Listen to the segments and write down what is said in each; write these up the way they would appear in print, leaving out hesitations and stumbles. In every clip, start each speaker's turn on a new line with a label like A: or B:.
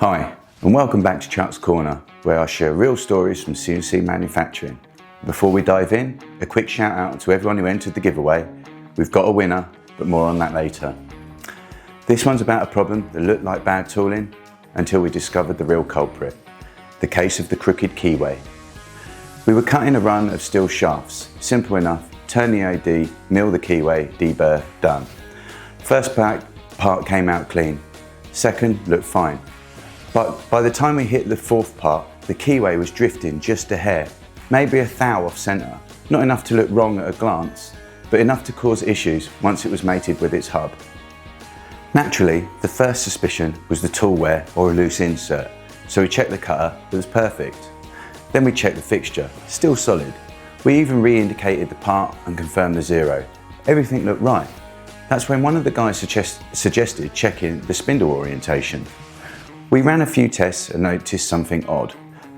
A: Hi, and welcome back to Chuck's Corner, where I share real stories from CNC manufacturing. Before we dive in, a quick shout out to everyone who entered the giveaway. We've got a winner, but more on that later. This one's about a problem that looked like bad tooling until we discovered the real culprit, the case of the crooked Keyway. We were cutting a run of steel shafts, simple enough, turn the AD, mill the Keyway, deburr, done. First part came out clean, second looked fine. But by the time we hit the fourth part, the Keyway was drifting just a hair, maybe a thou off centre. Not enough to look wrong at a glance, but enough to cause issues once it was mated with its hub. Naturally, the first suspicion was the tool wear or a loose insert, so we checked the cutter, it was perfect. Then we checked the fixture, still solid. We even re-indicated the part and confirmed the zero. Everything looked right. That's when one of the guys suggested checking the spindle orientation. We ran a few tests and noticed something odd.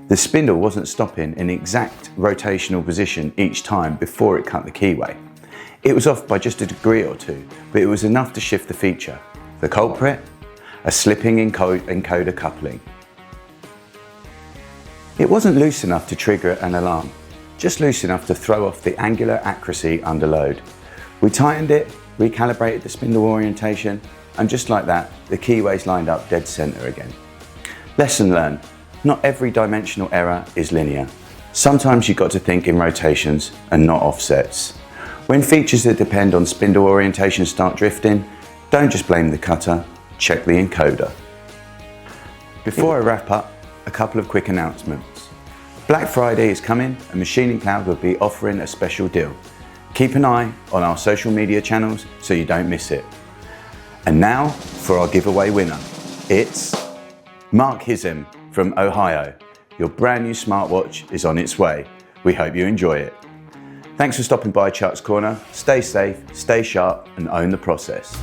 A: The spindle wasn't stopping in the exact rotational position each time before it cut the Keyway. It was off by just a degree or two, but it was enough to shift the feature. The culprit? A slipping encoder coupling. It wasn't loose enough to trigger an alarm, just loose enough to throw off the angular accuracy under load. We tightened it, recalibrated the spindle orientation, and just like that, the Keyway's lined up dead center again. Lesson learned, not every dimensional error is linear. Sometimes you've got to think in rotations and not offsets. When features that depend on spindle orientation start drifting, don't just blame the cutter, check the encoder. Before I wrap up, a couple of quick announcements. Black Friday is coming and MachiningCloud will be offering a special deal. Keep an eye on our social media channels so you don't miss it. And now for our giveaway winner. It's Mark Hiszem from Ohio. Your brand new smartwatch is on its way. We hope you enjoy it. Thanks for stopping by Chuck's Corner. Stay safe, stay sharp, and own the process.